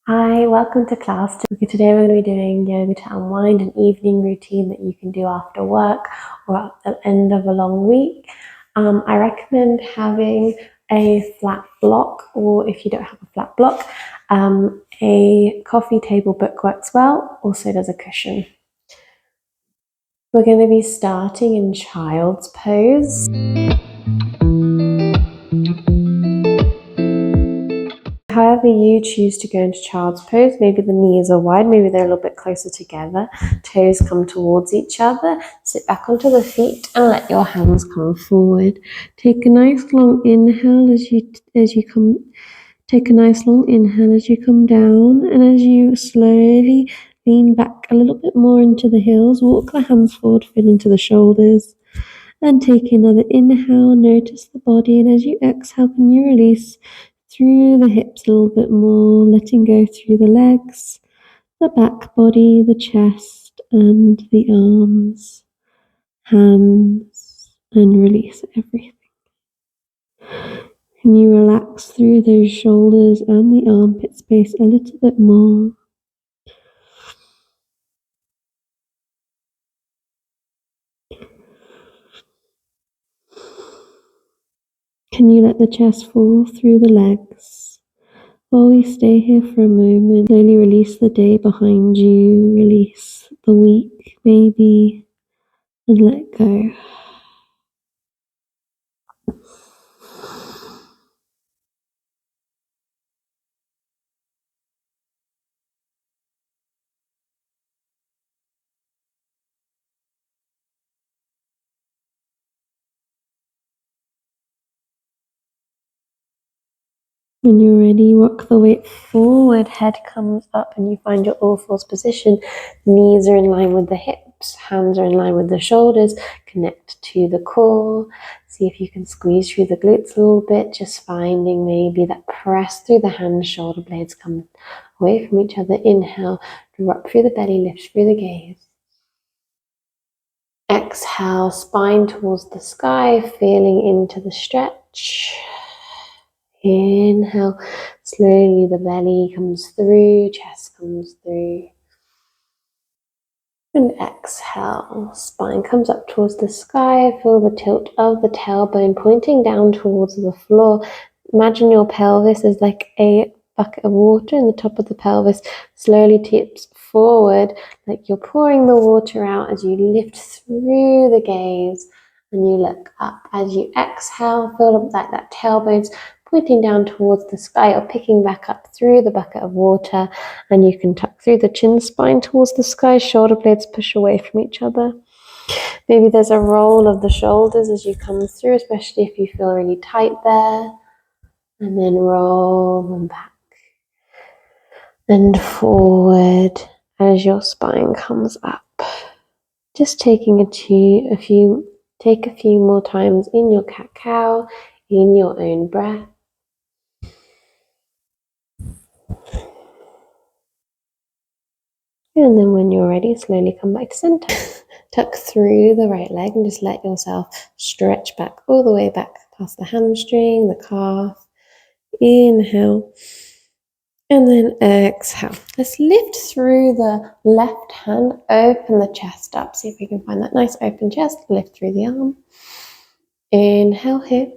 Hi, welcome to class. Today we're going to be doing yoga to unwind, an evening routine that you can do after work or at the end of a long week. I recommend having a flat block, or if you don't have a flat block, a coffee table book works well, also does a cushion. We're going to be starting in child's pose. However you choose to go into child's pose, maybe the knees are wide, maybe they're a little bit closer together, toes come towards each other, sit back onto the feet and let your hands come forward. Take a nice long inhale as you come. Take a nice long inhale as you come down, and as you slowly lean back a little bit more into the heels, walk the hands forward, feel into the shoulders. Then take another inhale, notice the body, and as you exhale, can you release through the hips a little bit more, letting go through the legs, the back body, the chest, and the arms, hands, and release everything. Can you relax through those shoulders and the armpit space a little bit more? Can you let the chest fall through the legs? While we stay here for a moment, slowly release the day behind you, release the week maybe, and let go. When you're ready, rock the weight forward, head comes up and you find your all fours position. Knees are in line with the hips, hands are in line with the shoulders, connect to the core. See if you can squeeze through the glutes a little bit, just finding maybe that press through the hands, shoulder blades come away from each other. Inhale, drop through the belly, lift through the gaze. Exhale, spine towards the sky, feeling into the stretch. Inhale, slowly the belly comes through, chest comes through. And exhale, spine comes up towards the sky, feel the tilt of the tailbone pointing down towards the floor. Imagine your pelvis is like a bucket of water and the top of the pelvis slowly tips forward like you're pouring the water out as you lift through the gaze and you look up. As you exhale, feel like that tailbone's pointing down towards the sky or picking back up through the bucket of water, and you can tuck through the chin spine towards the sky, shoulder blades push away from each other. Maybe there's a roll of the shoulders as you come through, especially if you feel really tight there, and then roll them back and forward as your spine comes up. Just taking a few more times in your cat-cow, in your own breath. And then when you're ready, slowly come back to center. Tuck through the right leg and just let yourself stretch back all the way back past the hamstring, the calf. Inhale. And then exhale. Let's lift through the left hand, open the chest up. See if we can find that nice open chest. Lift through the arm. Inhale here.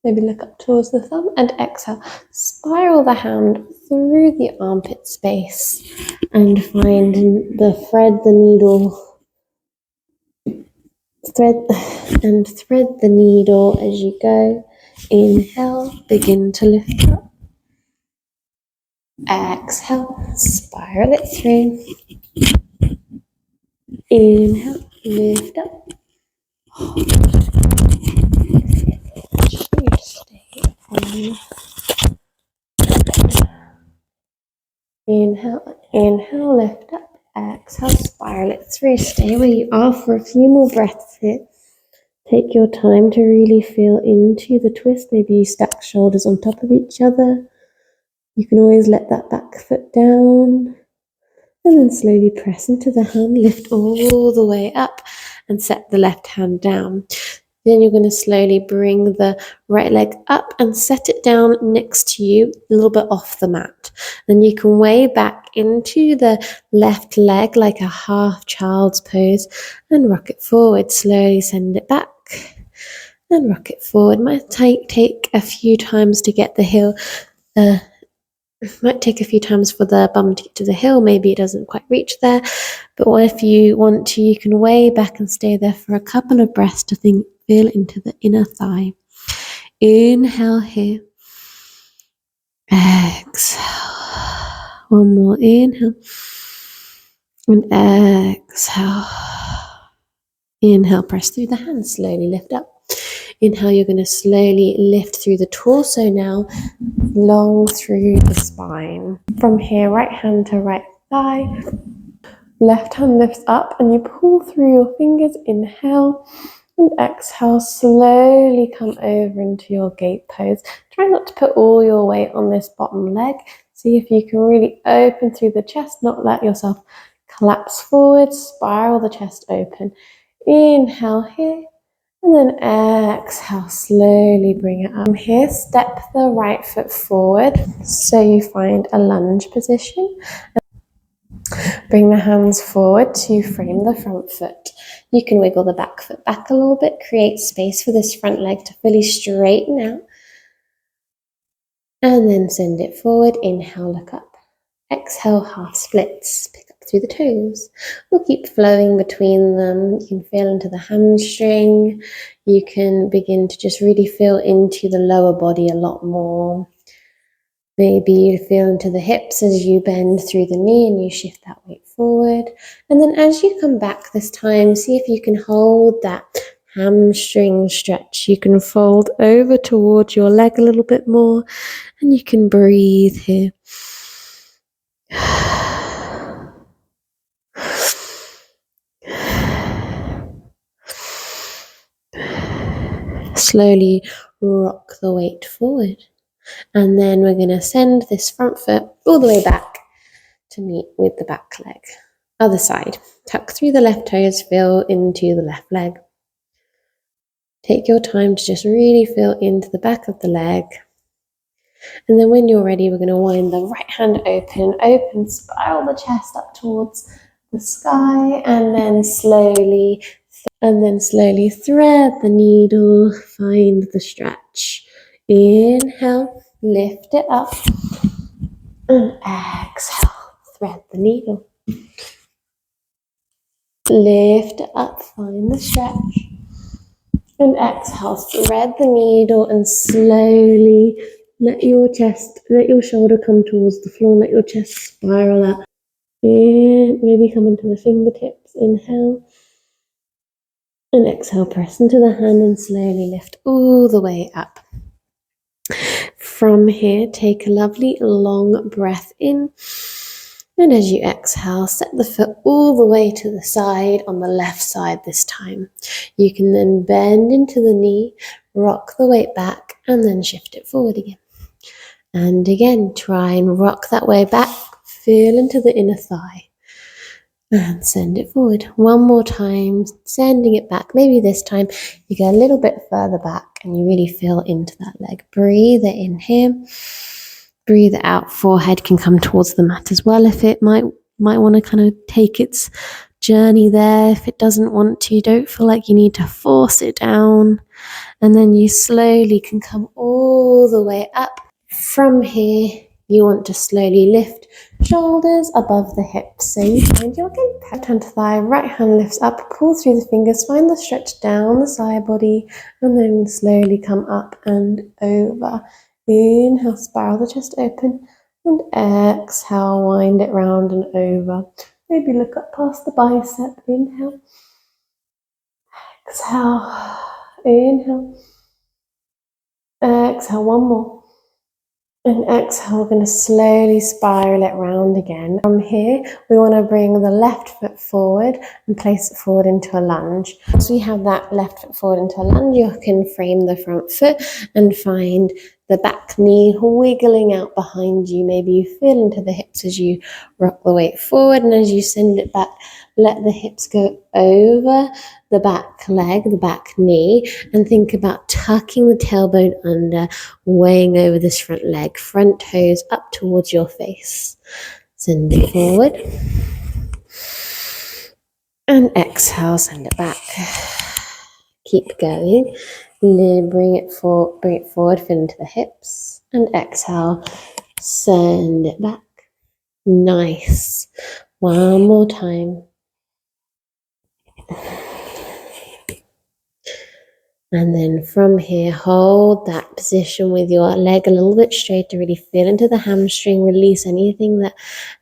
Maybe look up towards the thumb and exhale. Spiral the hand through the armpit space and find thread the needle as you go. Inhale, begin to lift up. Exhale, spiral it through. Inhale, lift up. Stay on. Inhale, lift up. Exhale, spiral it through. Stay where you are for a few more breaths here. Take your time to really feel into the twist. Maybe you stack shoulders on top of each other. You can always let that back foot down. And then slowly press into the hand, lift all the way up and set the left hand down. Then you're going to slowly bring the right leg up and set it down next to you, a little bit off the mat. Then you can weigh back into the left leg like a half child's pose and rock it forward. Slowly send it back and rock it forward. Might take a few times to get the heel. Might take a few times for the bum to get to the heel. Maybe it doesn't quite reach there. But if you want to, you can weigh back and stay there for a couple of breaths to feel into the inner thigh. Inhale here. Exhale. One more inhale. And exhale. Inhale, press through the hands. Slowly lift up. Inhale, you're going to slowly lift through the torso now, long through the spine. From here, right hand to right thigh. Left hand lifts up and you pull through your fingers. Inhale and exhale. Slowly come over into your gate pose. Try not to put all your weight on this bottom leg. See if you can really open through the chest, not let yourself collapse forward. Spiral the chest open. Inhale here. And then exhale, slowly bring it up. From here, step the right foot forward so you find a lunge position. Bring the hands forward to frame the front foot. You can wiggle the back foot back a little bit, create space for this front leg to fully straighten out. And then send it forward. Inhale, look up. Exhale, half splits. Pick up through the toes. We'll keep flowing between them. You can feel into the hamstring. You can begin to just really feel into the lower body a lot more. Maybe you feel into the hips as you bend through the knee and you shift that weight forward. And then as you come back this time, see if you can hold that hamstring stretch. You can fold over towards your leg a little bit more and you can breathe here. Slowly rock the weight forward. And then we're going to send this front foot all the way back to meet with the back leg. Other side. Tuck through the left toes, feel into the left leg. Take your time to just really feel into the back of the leg. And then when you're ready, we're going to wind the right hand open, spiral the chest up towards the sky, and then slowly thread the needle, find the stretch. Inhale, lift it up, and exhale, thread the needle. Lift it up, find the stretch, and exhale, thread the needle, and slowly let your shoulder come towards the floor, let your chest spiral out. And maybe come into the fingertips, inhale. And exhale, press into the hand and slowly lift all the way up. From here, take a lovely long breath in. And as you exhale, set the foot all the way to the side on the left side this time. You can then bend into the knee, rock the weight back, and then shift it forward again. And again, try and rock that way back. Feel into the inner thigh. And send it forward. One more time, sending it back. Maybe this time you go a little bit further back and you really feel into that leg. Breathe it in here. Breathe it out. Forehead can come towards the mat as well if it might want to kind of take its journey there. If it doesn't want to, don't feel like you need to force it down. And then you slowly can come all the way up. From here, you want to slowly lift shoulders above the hips. So you find your gate. Left hand to thigh, right hand lifts up, pull through the fingers, find the stretch down the side body, and then slowly come up and over. Inhale, spiral the chest open, and exhale, wind it round and over. Maybe look up past the bicep. Inhale. Exhale. Inhale. Exhale, one more. And exhale, we're going to slowly spiral it round again. From here, we want to bring the left foot forward and place it forward into a lunge. Once we have that left foot forward into a lunge, you can frame the front foot and find the back knee wiggling out behind you. Maybe you feel into the hips as you rock the weight forward, and as you send it back, let the hips go over the back leg, the back knee, and think about tucking the tailbone under, weighing over this front leg, front toes up towards your face. Send it forward. And exhale, send it back. Keep going. Bring it forward, fit into the hips. And exhale, send it back. Nice. One more time. And then from here, hold that position with your leg a little bit straighter. Really feel into the hamstring. Release anything that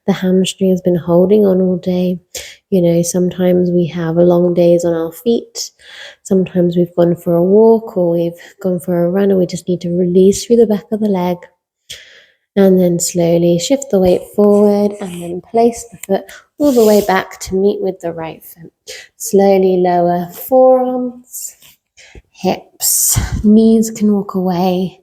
the hamstring has been holding on all day. You know, sometimes we have long days on our feet. Sometimes we've gone for a walk or we've gone for a run, and we just need to release through the back of the leg. And then slowly shift the weight forward and then place the foot all the way back to meet with the right foot. Slowly lower forearms, hips, knees can walk away,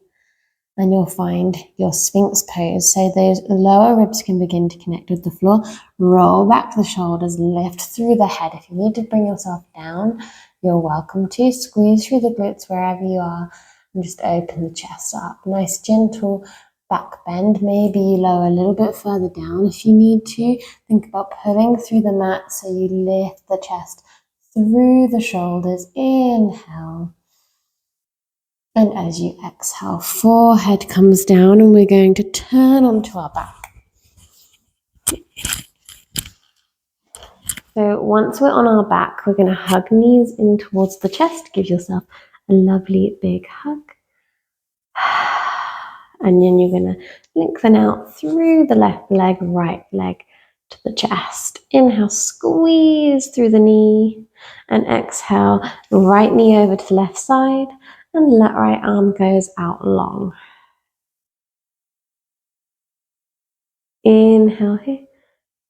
and you'll find your Sphinx pose. So those lower ribs can begin to connect with the floor. Roll back the shoulders, lift through the head. If you need to bring yourself down, you're welcome to. Squeeze through the glutes wherever you are, and just open the chest up. Nice gentle back bend. Maybe you lower a little bit further down if you need to. Think about pulling through the mat so you lift the chest through the shoulders. Inhale. And as you exhale, forehead comes down, and we're going to turn onto our back. So once we're on our back, we're going to hug knees in towards the chest. Give yourself a lovely big hug. And then you're going to lengthen out through the left leg, right leg to the chest. Inhale, squeeze through the knee. And exhale, right knee over to the left side. And that right arm goes out long. Inhale here.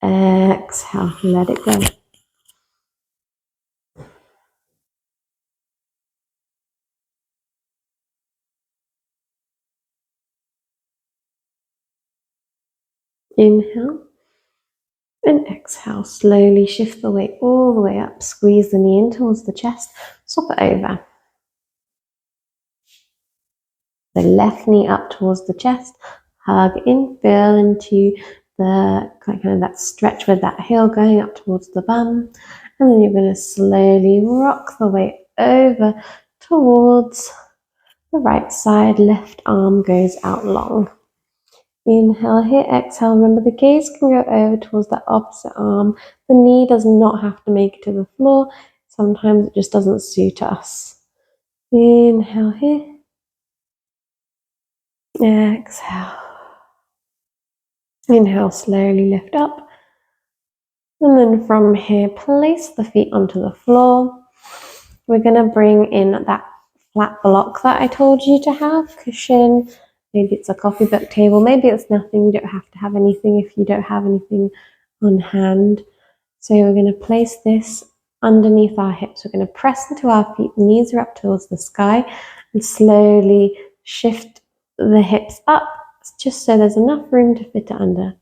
Exhale, let it go. Inhale. And exhale, slowly shift the weight all the way up. Squeeze the knee in towards the chest. Swap it over. The left knee up towards the chest. Hug in, feel into the kind of that stretch with that heel going up towards the bum. And then you're going to slowly rock the weight over towards the right side. Left arm goes out long. Inhale here, exhale. Remember, the gaze can go over towards the opposite arm. The knee does not have to make it to the floor. Sometimes it just doesn't suit us. Inhale here. Exhale. Inhale, slowly lift up. And then from here, place the feet onto the floor. We're going to bring in that flat block that I told you to have, cushion. Maybe it's a coffee book table. Maybe it's nothing. You don't have to have anything if you don't have anything on hand. So we're going to place this underneath our hips. We're going to press into our feet. The knees are up towards the sky, and slowly shift the hips up just so there's enough room to fit it under.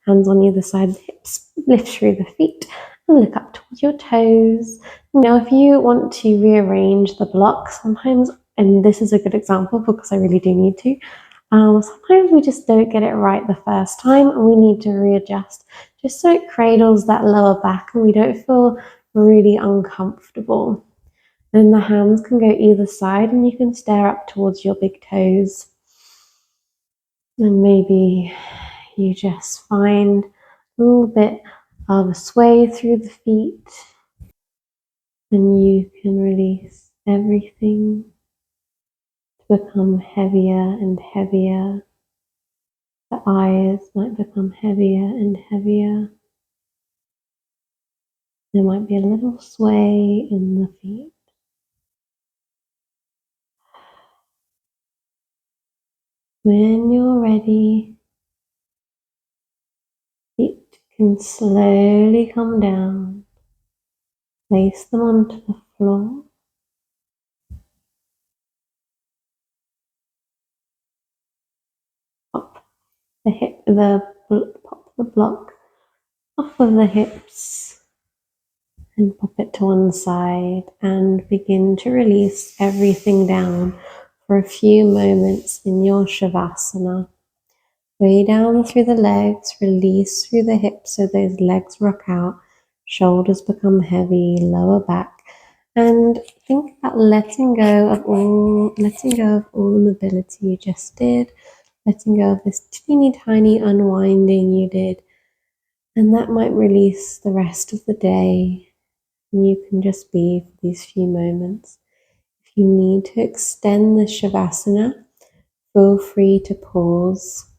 Hands on either side of the hips. Lift through the feet and look up towards your toes. Now, if you want to rearrange the block, sometimes, and this is a good example because I really do need to, sometimes we just don't get it right the first time, and we need to readjust just so it cradles that lower back and we don't feel really uncomfortable. Then the hands can go either side, and you can stare up towards your big toes. And maybe you just find a little bit of a sway through the feet, and you can release everything to become heavier and heavier. The eyes might become heavier and heavier. There might be a little sway in the feet. When you're ready, feet can slowly come down. Place them onto the floor. pop the block off of the hips and pop it to one side and begin to release everything down for a few moments in your Shavasana. Way down through the legs, release through the hips so those legs rock out, shoulders become heavy, lower back, and think about letting go of all the mobility you just did, letting go of this teeny tiny unwinding you did, and that might release the rest of the day. And you can just be for these few moments. If you need to extend the Shavasana, feel free to pause.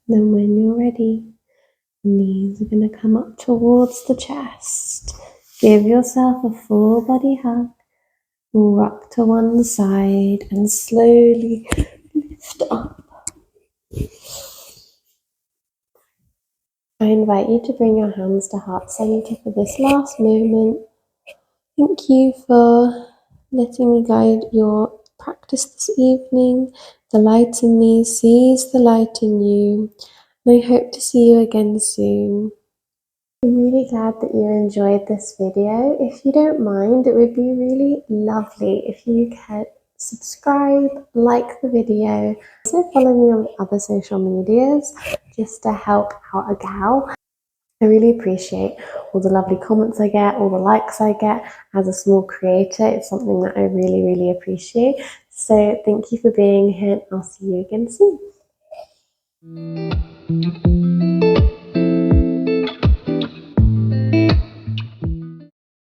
Then when you're ready, knees are going to come up towards the chest. Give yourself a full body hug. Rock to one side and slowly lift up. I invite you to bring your hands to heart center for this last moment. Thank you for letting me guide your practice this evening. The light in me sees the light in you. And I hope to see you again soon. I'm really glad that you enjoyed this video. If you don't mind, it would be really lovely if you could subscribe, like the video, also follow me on other social medias just to help out a gal. I really appreciate all the lovely comments I get, all the likes I get as a small creator. It's something that I really, really appreciate. So thank you for being here, and I'll see you again soon.